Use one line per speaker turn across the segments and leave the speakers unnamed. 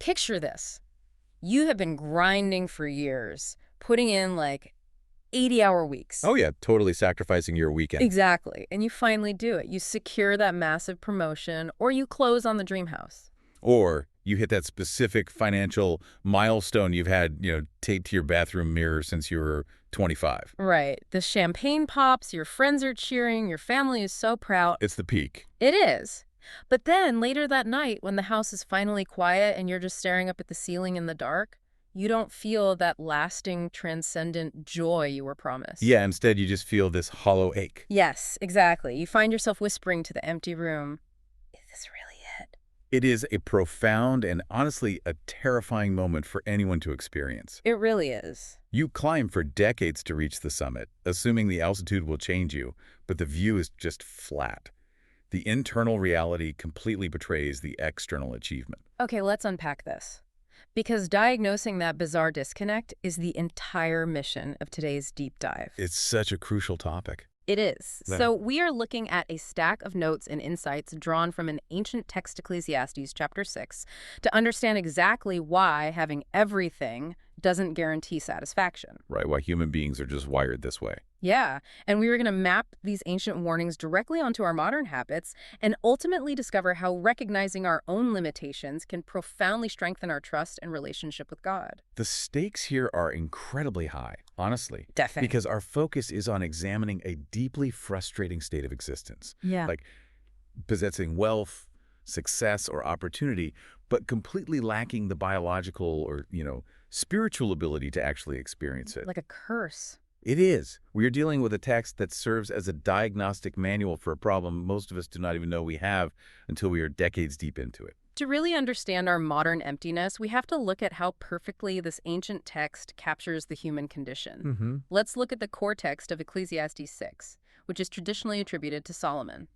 Picture this. You have been grinding for years, putting in like 80-hour weeks.
Oh, yeah, totally sacrificing your weekend.
Exactly. And you finally do it. You secure that massive promotion, or you close on the dream house.
Or you hit that specific financial milestone you've had, taped to your bathroom mirror since you were 25.
Right. The champagne pops, your friends are cheering, your family is so proud.
It's the peak.
It is. But then later that night, when the house is finally quiet and you're just staring up at the ceiling in the dark, you don't feel that lasting, transcendent joy you were promised.
Yeah, instead you just feel this hollow ache.
Yes, exactly. You find yourself whispering to the empty room, is this really it?
It is a profound and honestly a terrifying moment for anyone to experience.
It really is.
You climb for decades to reach the summit, assuming the altitude will change you, but the view is just flat. The internal reality completely betrays the external achievement.
Okay, let's unpack this. Because diagnosing that bizarre disconnect is the entire mission of today's deep dive.
It's such a crucial topic.
It is.
Yeah.
So we are looking at a stack of notes and insights drawn from an ancient text, Ecclesiastes chapter 6, to understand exactly why having everything doesn't guarantee satisfaction.
Right, why human beings are just wired this way.
Yeah, and we were going to map these ancient warnings directly onto our modern habits and ultimately discover how recognizing our own limitations can profoundly strengthen our trust and relationship with God.
The stakes here are incredibly high, honestly.
Definitely.
Because our focus is on examining a deeply frustrating state of existence.
Yeah.
Like possessing wealth, success, or opportunity, but completely lacking the biological or, spiritual ability to actually experience it.
Like a curse.
It is. We are dealing with a text that serves as a diagnostic manual for a problem most of us do not even know we have until we are decades deep into it.
To really understand our modern emptiness, we have to look at how perfectly this ancient text captures the human condition. Let's look at the core text of Ecclesiastes 6, which is traditionally attributed to Solomon.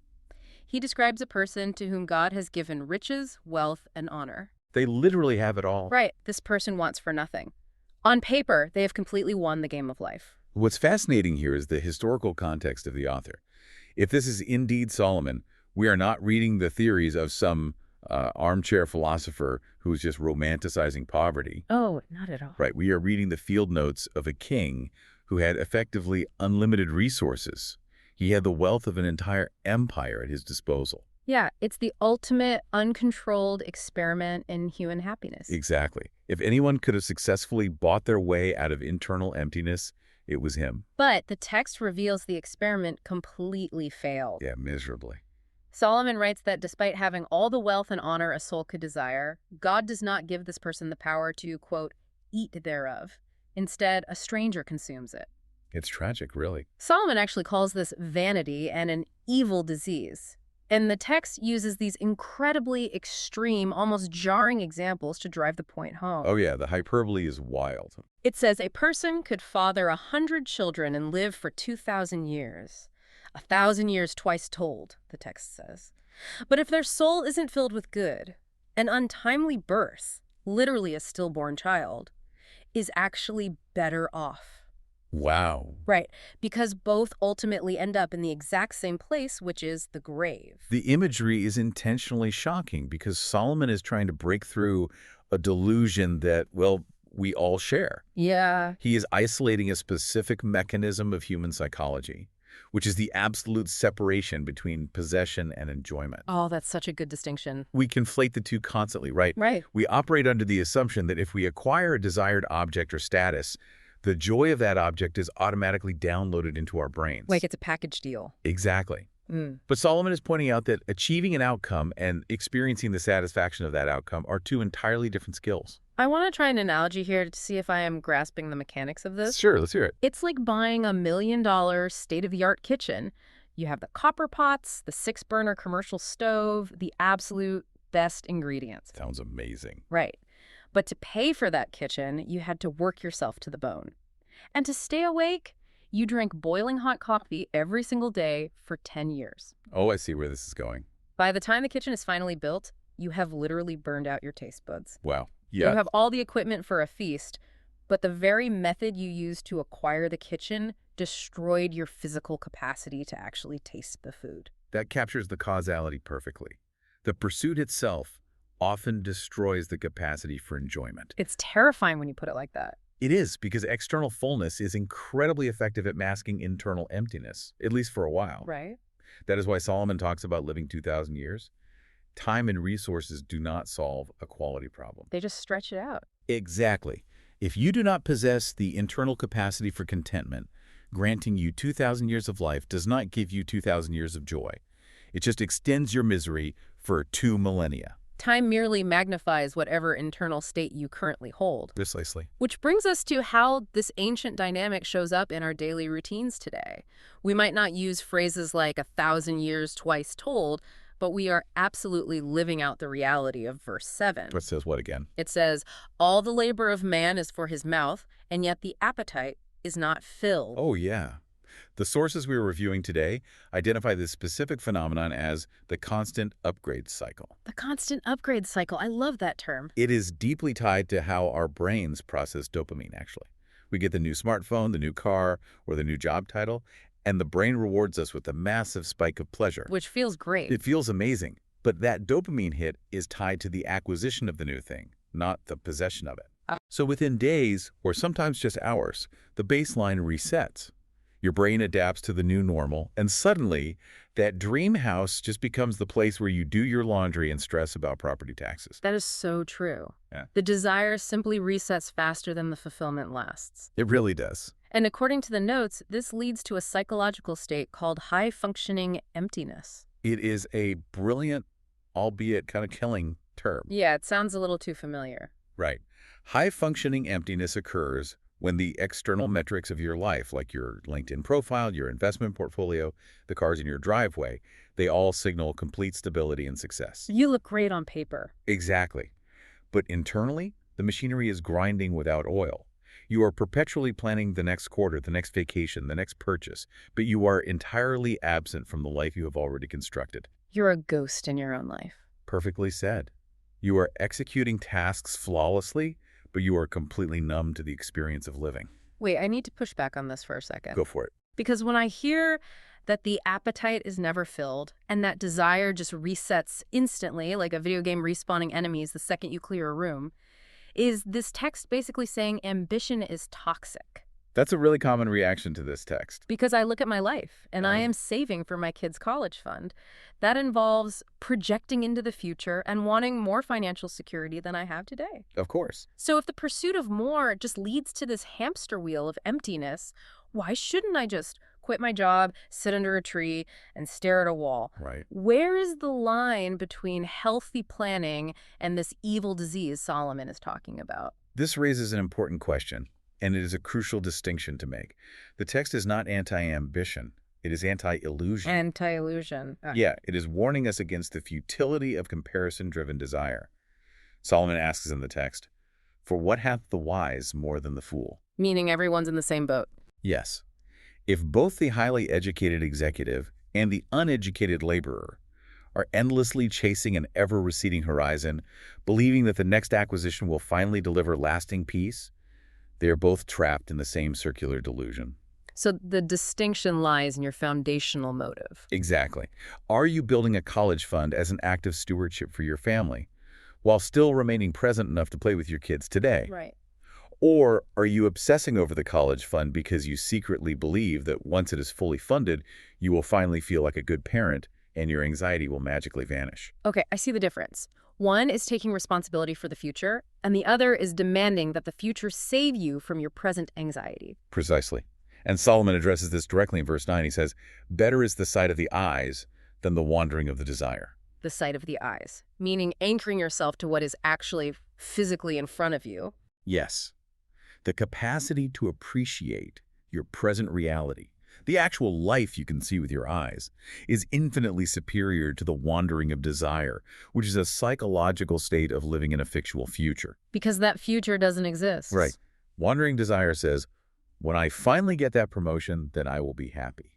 He describes a person to whom God has given riches, wealth, and honor.
They literally have it all.
Right, this person wants for nothing. On paper, they have completely won the game of life.
What's fascinating here is the historical context of the author. If this is indeed Solomon, we are not reading the theories of some armchair philosopher who's just romanticizing poverty.
Oh, not at all.
Right, we are reading the field notes of a king who had effectively unlimited resources. He had the wealth of an entire empire at his disposal.
Yeah, it's the ultimate uncontrolled experiment in human happiness.
Exactly. If anyone could have successfully bought their way out of internal emptiness, it was him.
But the text reveals the experiment completely failed.
Yeah, miserably.
Solomon writes that despite having all the wealth and honor a soul could desire, God does not give this person the power to, quote, eat thereof. Instead, a stranger consumes it.
It's tragic, really.
Solomon actually calls this vanity and an evil disease. And the text uses these incredibly extreme, almost jarring examples to drive the point home.
Oh yeah, the hyperbole is wild.
It says a person could father 100 children and live for 2,000 years. 1,000 years twice told, the text says. But if their soul isn't filled with good, an untimely birth, literally a stillborn child, is actually better off.
Wow.
Right, because both ultimately end up in the exact same place, which is the grave.
The imagery is intentionally shocking because Solomon is trying to break through a delusion that, well, we all share.
Yeah.
He is isolating a specific mechanism of human psychology, which is the absolute separation between possession and enjoyment.
Oh, that's such a good distinction.
We conflate the two constantly, right?
Right.
We operate under the assumption that if we acquire a desired object or status, the joy of that object is automatically downloaded into our brains.
Like it's a package deal.
Exactly. But Solomon is pointing out that achieving an outcome and experiencing the satisfaction of that outcome are two entirely different skills.
I want to try an analogy here to see if I am grasping the mechanics of this.
Sure, let's hear it.
It's like buying $1 million state-of-the-art kitchen. You have the copper pots, the 6-burner commercial stove, the absolute best ingredients.
Sounds amazing.
Right. But to pay for that kitchen, you had to work yourself to the bone. And to stay awake, you drank boiling hot coffee every single day for 10 years.
Oh, I see where this is going.
By the time the kitchen is finally built, you have literally burned out your taste buds.
Wow. Yeah.
You have all the equipment for a feast, but the very method you used to acquire the kitchen destroyed your physical capacity to actually taste the food.
That captures the causality perfectly. The pursuit itself often destroys the capacity for enjoyment.
It's terrifying when you put it like that.
It is, because external fullness is incredibly effective at masking internal emptiness, at least for a while.
Right?
That is why Solomon talks about living 2,000 years. Time and resources do not solve a quality problem.
They just stretch it out.
Exactly. If you do not possess the internal capacity for contentment, granting you 2,000 years of life does not give you 2,000 years of joy. It just extends your misery for 2 millennia.
Time merely magnifies whatever internal state you currently hold.
Precisely.
Which brings us to how this ancient dynamic shows up in our daily routines today. We might not use phrases like 1,000 years twice told, but we are absolutely living out the reality of verse 7.
What says what again?
It says, "All the labor of man is for his mouth, and yet the appetite is not filled."
Oh, yeah. The sources we were reviewing today identify this specific phenomenon as the constant upgrade cycle.
The constant upgrade cycle. I love that term.
It is deeply tied to how our brains process dopamine, actually. We get the new smartphone, the new car, or the new job title, and the brain rewards us with a massive spike of pleasure.
Which feels great.
It feels amazing, but that dopamine hit is tied to the acquisition of the new thing, not the possession of it. So within days, or sometimes just hours, the baseline resets. Your brain adapts to the new normal, and suddenly, that dream house just becomes the place where you do your laundry and stress about property taxes.
That is so true.
Yeah.
The desire simply resets faster than the fulfillment lasts.
It really does.
And according to the notes, this leads to a psychological state called high-functioning emptiness.
It is a brilliant, albeit kind of killing term.
Yeah, it sounds a little too familiar.
Right. High-functioning emptiness occurs when the external metrics of your life, like your LinkedIn profile, your investment portfolio, the cars in your driveway, they all signal complete stability and success.
You look great on paper.
Exactly. But internally, the machinery is grinding without oil. You are perpetually planning the next quarter, the next vacation, the next purchase, but you are entirely absent from the life you have already constructed.
You're a ghost in your own life.
Perfectly said. You are executing tasks flawlessly, but you are completely numb to the experience of living.
Wait, I need to push back on this for a second.
Go for it.
Because when I hear that the appetite is never filled and that desire just resets instantly, like a video game respawning enemies the second you clear a room, is this text basically saying ambition is toxic?
That's a really common reaction to this text.
Because I look at my life and I am saving for my kids' college fund. That involves projecting into the future and wanting more financial security than I have today.
Of course.
So if the pursuit of more just leads to this hamster wheel of emptiness, why shouldn't I just quit my job, sit under a tree, and stare at a wall?
Right.
Where is the line between healthy planning and this evil disease Solomon is talking about?
This raises an important question, and it is a crucial distinction to make. The text is not anti-ambition. It is anti-illusion.
Anti-illusion.
Yeah, it is warning us against the futility of comparison-driven desire. Solomon asks in the text, "For what hath the wise more than the fool?"
Meaning everyone's in the same boat.
Yes. If both the highly educated executive and the uneducated laborer are endlessly chasing an ever-receding horizon, believing that the next acquisition will finally deliver lasting peace, they are both trapped in the same circular delusion.
So the distinction lies in your foundational motive.
Exactly. Are you building a college fund as an act of stewardship for your family, while still remaining present enough to play with your kids today?
Right.
Or are you obsessing over the college fund because you secretly believe that once it is fully funded, you will finally feel like a good parent and your anxiety will magically vanish?
Okay, I see the difference. One is taking responsibility for the future, and the other is demanding that the future save you from your present anxiety.
Precisely. And Solomon addresses this directly in verse 9. He says, "Better is the sight of the eyes than the wandering of the desire."
The sight of the eyes, meaning anchoring yourself to what is actually physically in front of you.
Yes. The capacity to appreciate your present reality, the actual life you can see with your eyes, is infinitely superior to the wandering of desire, which is a psychological state of living in a fictional future.
Because that future doesn't exist.
Right. Wandering desire says, "When I finally get that promotion, then I will be happy."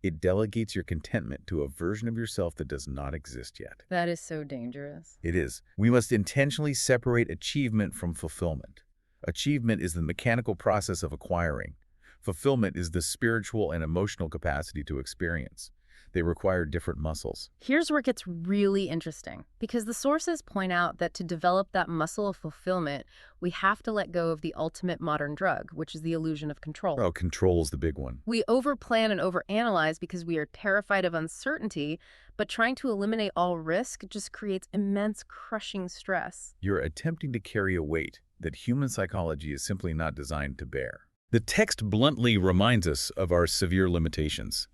It delegates your contentment to a version of yourself that does not exist yet.
That is so dangerous.
It is. We must intentionally separate achievement from fulfillment. Achievement is the mechanical process of acquiring. Fulfillment is the spiritual and emotional capacity to experience. They require different muscles.
Here's where it gets really interesting, because the sources point out that to develop that muscle of fulfillment, we have to let go of the ultimate modern drug, which is the illusion of control.
Oh, control's the big one.
We overplan and overanalyze because we are terrified of uncertainty, but trying to eliminate all risk just creates immense crushing stress.
You're attempting to carry a weight that human psychology is simply not designed to bear. The text bluntly reminds us of our severe limitations.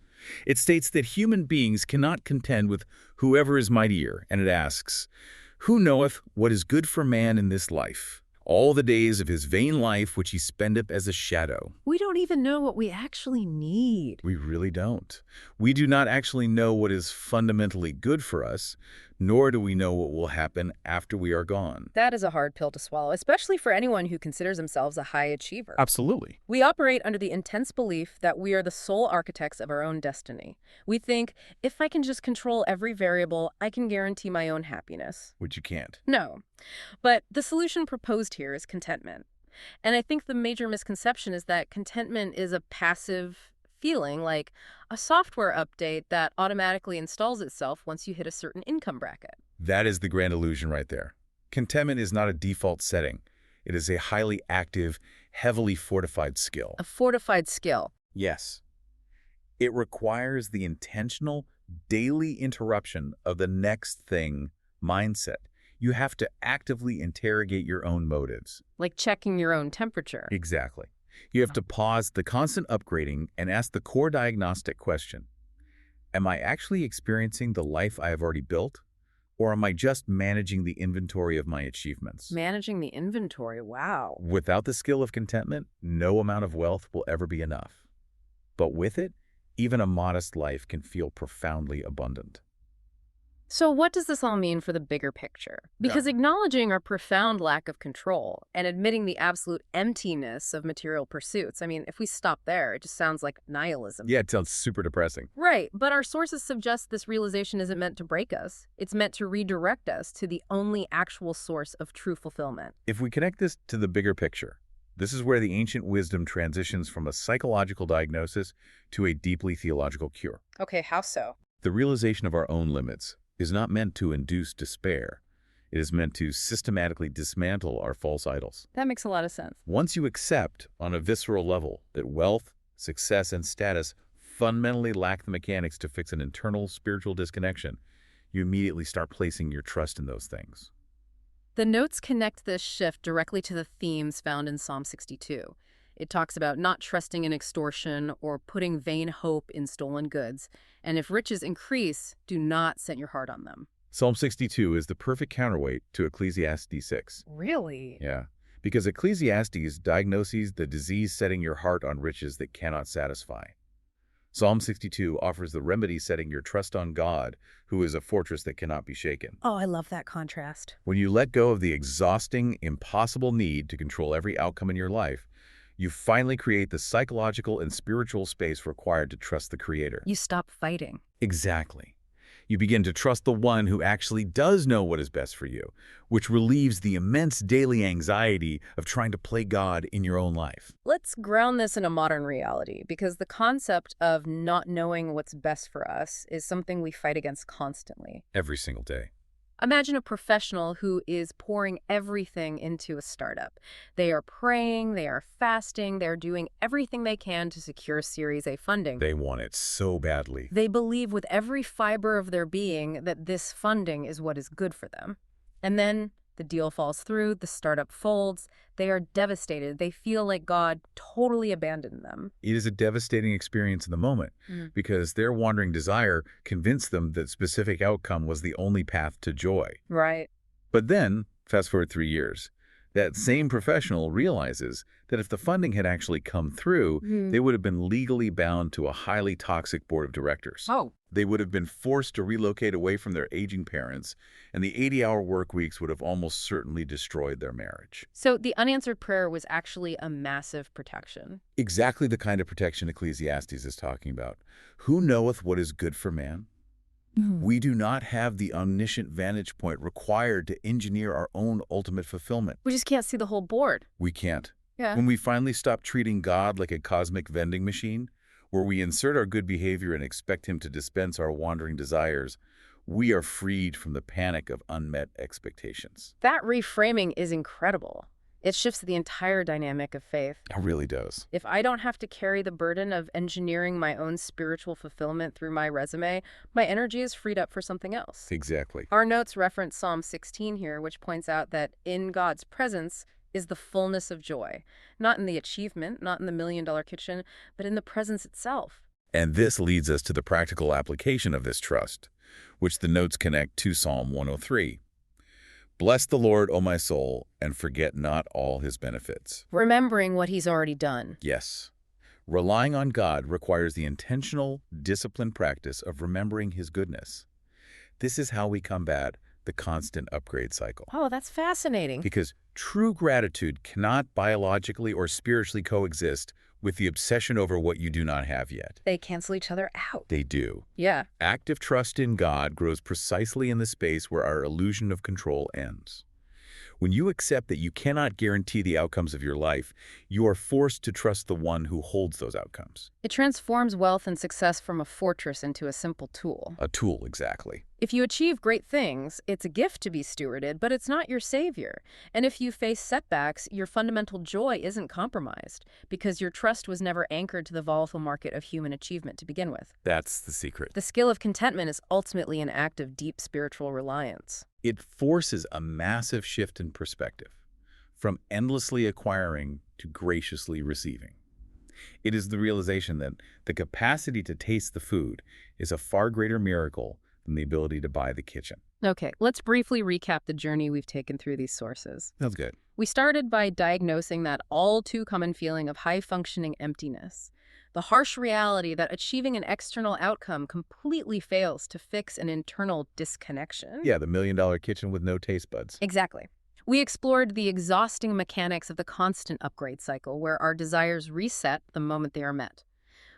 It states that human beings cannot contend with whoever is mightier, and it asks, "Who knoweth what is good for man in this life? All the days of his vain life which he spendeth as a shadow."
We don't even know what we actually need.
We really don't. We do not actually know what is fundamentally good for us, nor do we know what will happen after we are gone.
That is a hard pill to swallow, especially for anyone who considers themselves a high achiever.
Absolutely.
We operate under the intense belief that we are the sole architects of our own destiny. We think, if I can just control every variable, I can guarantee my own happiness.
Which you can't.
No. But the solution proposed here is contentment. And I think the major misconception is that contentment is a passive feeling, like a software update that automatically installs itself once you hit a certain income bracket.
That is the grand illusion right there. Contentment is not a default setting. It is a highly active, heavily fortified skill.
A fortified skill.
Yes. It requires the intentional, daily interruption of the next thing mindset. You have to actively interrogate your own motives.
Like checking your own temperature.
Exactly. You have to pause the constant upgrading and ask the core diagnostic question. Am I actually experiencing the life I have already built? Or am I just managing the inventory of my achievements?
Managing the inventory, wow.
Without the skill of contentment, no amount of wealth will ever be enough. But with it, even a modest life can feel profoundly abundant.
So what does this all mean for the bigger picture? Because acknowledging our profound lack of control and admitting the absolute emptiness of material pursuits, I mean, if we stop there, it just sounds like nihilism.
Yeah, it sounds super depressing.
Right, but our sources suggest this realization isn't meant to break us. It's meant to redirect us to the only actual source of true fulfillment.
If we connect this to the bigger picture, this is where the ancient wisdom transitions from a psychological diagnosis to a deeply theological cure.
Okay, how so?
The realization of our own limits is not meant to induce despair. It is meant to systematically dismantle our false idols.
That makes a lot of sense.
Once you accept on a visceral level that wealth, success, and status fundamentally lack the mechanics to fix an internal spiritual disconnection, you immediately start placing your trust in those things.
The notes connect this shift directly to the themes found in Psalm 62. It talks about not trusting in extortion or putting vain hope in stolen goods. And if riches increase, do not set your heart on them.
Psalm 62 is the perfect counterweight to Ecclesiastes 6.
Really?
Yeah, because Ecclesiastes diagnoses the disease setting your heart on riches that cannot satisfy. Psalm 62 offers the remedy setting your trust on God, who is a fortress that cannot be shaken.
Oh, I love that contrast.
When you let go of the exhausting, impossible need to control every outcome in your life, you finally create the psychological and spiritual space required to trust the Creator.
You stop fighting.
Exactly. You begin to trust the one who actually does know what is best for you, which relieves the immense daily anxiety of trying to play God in your own life.
Let's ground this in a modern reality, because the concept of not knowing what's best for us is something we fight against constantly.
Every single day.
Imagine a professional who is pouring everything into a startup. They are praying, they are fasting, they're doing everything they can to secure Series A funding.
They want it so badly.
They believe with every fiber of their being that this funding is what is good for them. And then the deal falls through, the startup folds, they are devastated. They feel like God totally abandoned them.
It is a devastating experience in the moment because their wandering desire convinced them that specific outcome was the only path to joy.
Right.
But then, fast forward 3 years, that same professional realizes that if the funding had actually come through, they would have been legally bound to a highly toxic board of directors.
Oh.
They would have been forced to relocate away from their aging parents, and the 80-hour work weeks would have almost certainly destroyed their marriage.
So the unanswered prayer was actually a massive protection.
Exactly the kind of protection Ecclesiastes is talking about. Who knoweth what is good for man? We do not have the omniscient vantage point required to engineer our own ultimate fulfillment.
We just can't see the whole board.
We can't.
Yeah.
When we finally stop treating God like a cosmic vending machine, where we insert our good behavior and expect him to dispense our wandering desires, we are freed from the panic of unmet expectations.
That reframing is incredible. It shifts the entire dynamic of faith.
It really does.
If I don't have to carry the burden of engineering my own spiritual fulfillment through my resume, my energy is freed up for something else.
Exactly.
Our notes reference Psalm 16 here, which points out that in God's presence is the fullness of joy, not in the achievement, not in the million-dollar kitchen, but in the presence itself.
And this leads us to the practical application of this trust, which the notes connect to Psalm 103. Bless the Lord, O my soul, and forget not all his benefits.
Remembering what he's already done.
Yes. Relying on God requires the intentional, disciplined practice of remembering his goodness. This is how we combat the constant upgrade cycle.
Oh, that's fascinating.
Because true gratitude cannot biologically or spiritually coexist with the obsession over what you do not have yet.
They cancel each other out.
They do.
Yeah.
Active trust in God grows precisely in the space where our illusion of control ends. When you accept that you cannot guarantee the outcomes of your life, you are forced to trust the one who holds those outcomes.
It transforms wealth and success from a fortress into a simple tool.
A tool, exactly.
If you achieve great things, it's a gift to be stewarded, but it's not your savior. And if you face setbacks, your fundamental joy isn't compromised, because your trust was never anchored to the volatile market of human achievement to begin with.
That's the secret.
The skill of contentment is ultimately an act of deep spiritual reliance.
It forces a massive shift in perspective, from endlessly acquiring to graciously receiving. It is the realization that the capacity to taste the food is a far greater miracle than the ability to buy the kitchen.
Okay, let's briefly recap the journey we've taken through these sources.
That's good.
We started by diagnosing that all too common feeling of high-functioning emptiness, the harsh reality that achieving an external outcome completely fails to fix an internal disconnection.
Yeah, the million-dollar kitchen with no taste buds.
Exactly. We explored the exhausting mechanics of the constant upgrade cycle, where our desires reset the moment they are met.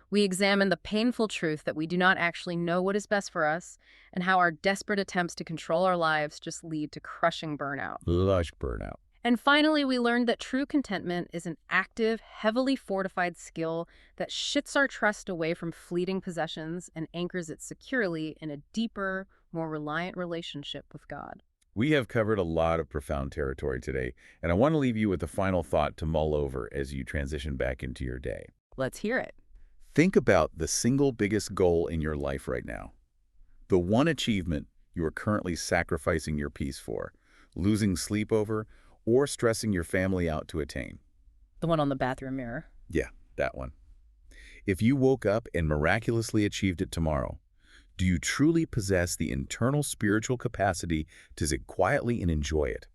We examined the painful truth that we do not actually know what is best for us, and how our desperate attempts to control our lives just lead to crushing burnout.
Lush burnout.
And finally, we learned that true contentment is an active, heavily fortified skill that shifts our trust away from fleeting possessions and anchors it securely in a deeper, more reliant relationship with God.
We have covered a lot of profound territory today, and I want to leave you with a final thought to mull over as you transition back into your day.
Let's hear it.
Think about the single biggest goal in your life right now. The one achievement you are currently sacrificing your peace for, losing sleep over, or stressing your family out to attain.
The one on the bathroom mirror.
Yeah, that one. If you woke up and miraculously achieved it tomorrow, do you truly possess the internal spiritual capacity to sit quietly and enjoy it?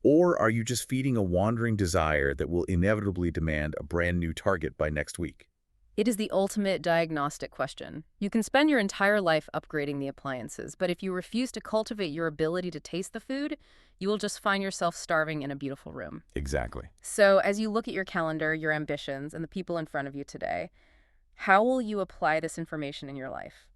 Or are you just feeding a wandering desire that will inevitably demand a brand new target by next week?
It is the ultimate diagnostic question. You can spend your entire life upgrading the appliances, but if you refuse to cultivate your ability to taste the food, you will just find yourself starving in a beautiful room.
Exactly.
So as you look at your calendar, your ambitions, and the people in front of you today, how will you apply this information in your life?